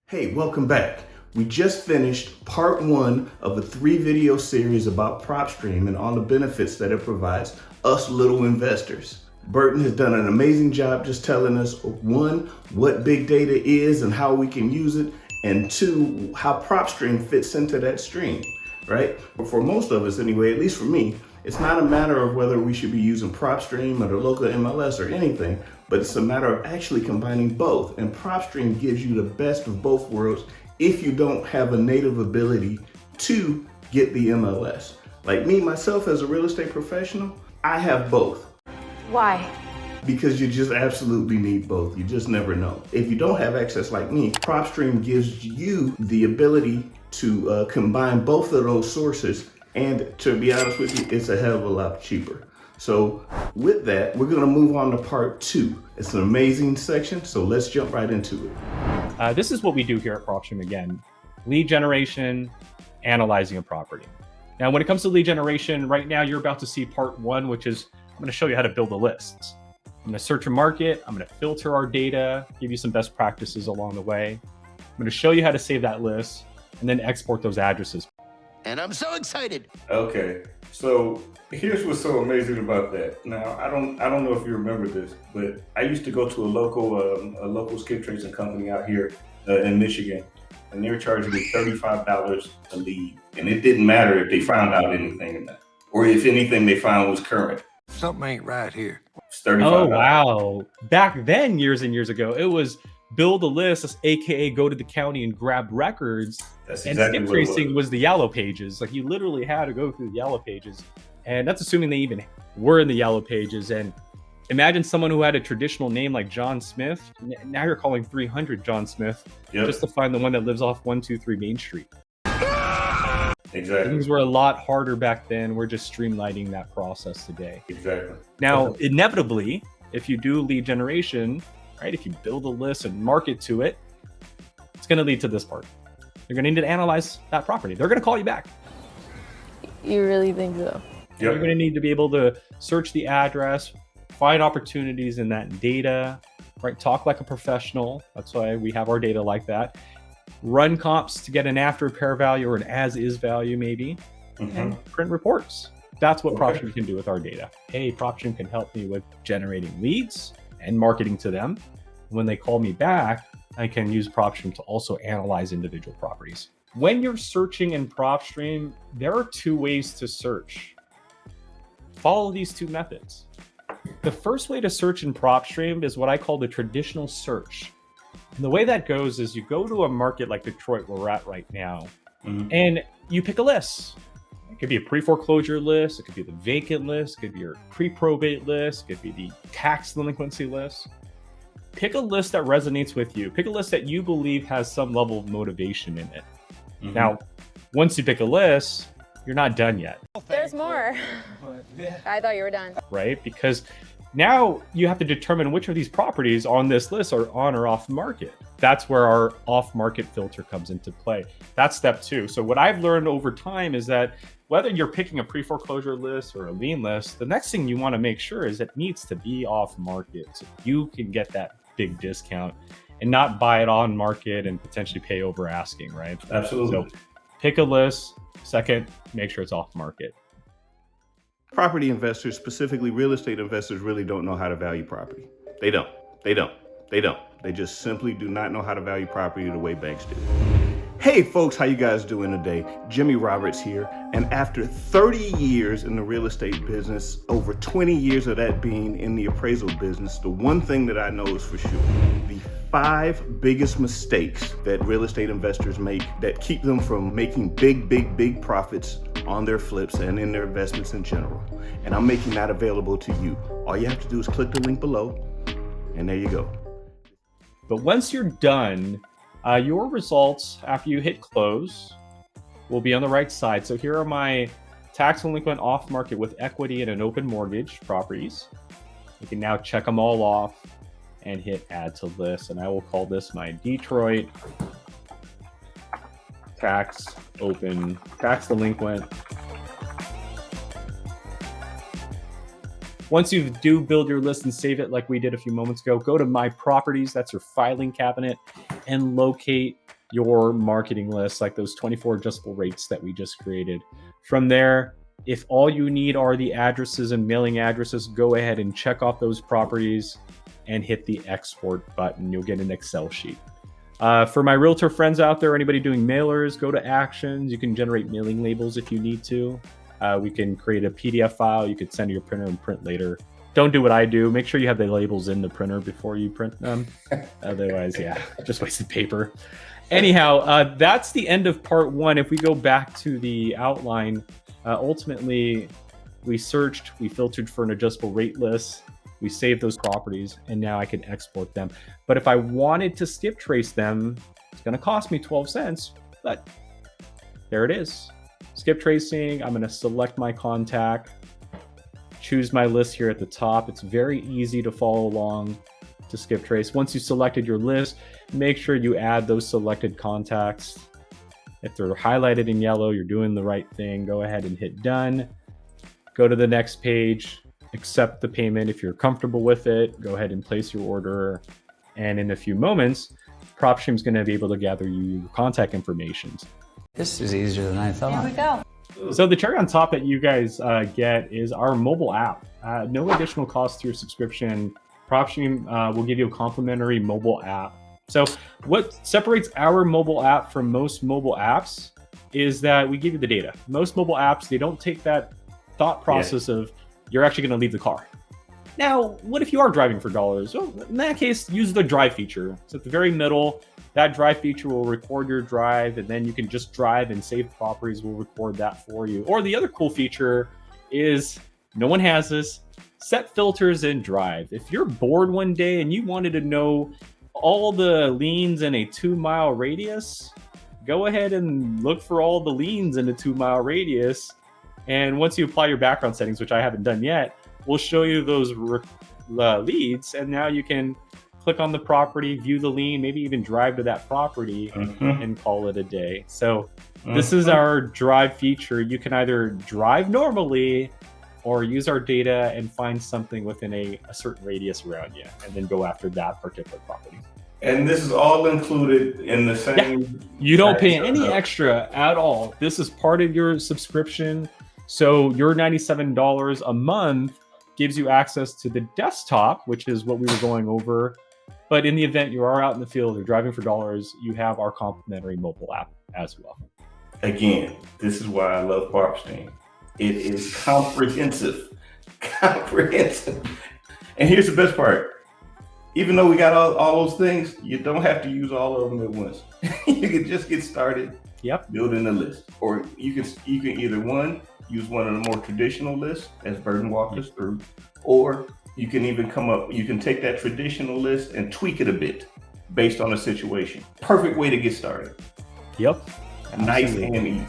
Hey, welcome back. We just finished part one of a 3-video series about PropStream and all the benefits that it provides us little investors. Burton has done an amazing job just telling us, one, what big data is and how we can use it, and two, how PropStream fits into that stream, right? But for most of us anyway, at least for me, it's not a matter of whether we should be using PropStream or the local MLS or anything, but it's a matter of actually combining both. And PropStream gives you the best of both worlds if you don't have a native ability to get the MLS. Like me, myself, as a real estate professional, I have both. Why? Because you just absolutely need both. You just never know. If you don't have access like me, PropStream gives you the ability to combine both of those sources. And to be honest with you, it's a hell of a lot cheaper. So with that, we're gonna move on to part two. It's an amazing section, so let's jump right into it. This is what we do here at PropStream again. Lead generation, analyzing a property. Now, when it comes to lead generation, right now you're about to see part one, which is I'm gonna show you how to build a list. I'm gonna search a market, I'm gonna filter our data, give you some best practices along the way. I'm gonna show you how to save that list and then export those addresses. And I'm so excited. Okay, so here's what's so amazing about that. Now, I don't know if you remember this, but I used to go to a local skip tracing company out here in Michigan, and they were charging me $35 a lead, and it didn't matter if they found out anything in that, or if anything they found was current. Something ain't right here. It's $35. Oh, wow. Back then, years and years ago, it was build a list, aka go to the county and grab records. That's And exactly skip what it tracing was the yellow pages. Like, you literally had to go through the yellow pages. And that's assuming they even were in the yellow pages. And imagine someone who had a traditional name like John Smith. Now you're calling 300 John Smith just to find the one that lives off 123 Main Street. Exactly. Things were a lot harder back then. We're just streamlining that process today. Exactly. Now, inevitably, if you do lead generation, right, if you build a list and market to it, it's going to lead to this part. You're going to need to analyze that property. They're going to call you back. You really think so? Yep. You're going to need to be able to search the address, find opportunities in that data, right? Talk like a professional. That's why we have our data like that. Run comps to get an after repair value or an as is value maybe, and print reports. That's what PropStream can do with our data. Hey, PropStream can help me with generating leads and marketing to them. When they call me back, I can use PropStream to also analyze individual properties. When you're searching in PropStream, there are two ways to search. Follow these two methods. The first way to search in PropStream is what I call the traditional search. And the way that goes is you go to a market like Detroit, where we're at right now, and you pick a list. It could be a pre-foreclosure list, it could be the vacant list, it could be your pre-probate list, it could be the tax delinquency list. Pick a list that resonates with you. Pick a list that you believe has some level of motivation in it. Now, once you pick a list, you're not done yet. There's more. I thought you were done. Right? Because now you have to determine which of these properties on this list are on or off market. That's where our off market filter comes into play. That's step two. So what I've learned over time is that whether you're picking a pre-foreclosure list or a lien list, the next thing you want to make sure is it needs to be off market so you can get that big discount and not buy it on market and potentially pay over asking, right? Absolutely. So pick a list. Second, make sure it's off market. Property investors, specifically real estate investors, really don't know how to value property. They don't. They just simply do not know how to value property the way banks do. Hey folks, how you guys doing today? Jimmy Roberts here, and after 30 years in the real estate business, over 20 years of that being in the appraisal business, the one thing that I know is for sure, the 5 biggest mistakes that real estate investors make that keep them from making big profits on their flips and in their investments in general. And I'm making that available to you. All you have to do is click the link below, and there you go. But once you're done, your results after you hit close will be on the right side. So here are my tax delinquent off market with equity and an open mortgage properties. You can now check them all off and hit add to list. And I will call this my Detroit tax delinquent. Once you do build your list and save it like we did a few moments ago, go to My Properties, that's your filing cabinet, and locate your marketing list, like those 24 adjustable rates that we just created. From there, if all you need are the addresses and mailing addresses, go ahead and check off those properties and hit the export button. You'll get an Excel sheet. For my realtor friends out there, anybody doing mailers, go to actions. You can generate mailing labels if you need to. We can create a PDF file. You could send to your printer and print later. Don't do what I do. Make sure you have the labels in the printer before you print them. Otherwise, yeah, just wasted paper. Anyhow, that's the end of part one. If we go back to the outline, ultimately, we searched, we filtered for an adjustable rate list, we saved those properties, and now I can export them. But if I wanted to skip trace them, it's going to cost me 12 cents, but there it is. Skip tracing, I'm going to select my contact, choose my list here at the top. It's very easy to follow along to skip trace. Once you selected your list, make sure you add those selected contacts. If they're highlighted in yellow, you're doing the right thing. Go ahead and hit done. Go to the next page, accept the payment. If you're comfortable with it, go ahead and place your order. And in a few moments, PropStream is going to be able to gather your contact information. This is easier than I thought. Here we go. So the cherry on top that you guys get is our mobile app. No additional cost to your subscription. PropStream will give you a complimentary mobile app. So what separates our mobile app from most mobile apps is that we give you the data. Most mobile apps, they don't take that thought process of you're actually going to leave the car. Now, what if you are driving for dollars? Well, in that case, use the drive feature. So at the very middle, that drive feature will record your drive, and then you can just drive, and Save Properties will record that for you. Or the other cool feature is, no one has this, set filters in Drive. If you're bored one day and you wanted to know all the liens in a 2-mile radius, go ahead and look for all the liens in a 2-mile radius. And once you apply your background settings, which I haven't done yet, we'll show you those leads. And now you can click on the property, view the lien, maybe even drive to that property and call it a day. So this is our drive feature. You can either drive normally or use our data and find something within a certain radius around you, and then go after that particular property. And this is all included in the same. Yeah. You don't pay any extra at all. This is part of your subscription. So your $97 a month gives you access to the desktop, which is what we were going over. But in the event you are out in the field or driving for dollars, you have our complimentary mobile app as well. Again, this is why I love PropStream. It is comprehensive. Comprehensive. And here's the best part. Even though we got all those things, you don't have to use all of them at once. You can just get started building a list. Or you can either use one of the more traditional lists, as Burton walked us through, or you can even you can take that traditional list and tweak it a bit based on the situation. Perfect way to get started. Yep. Nice and easy.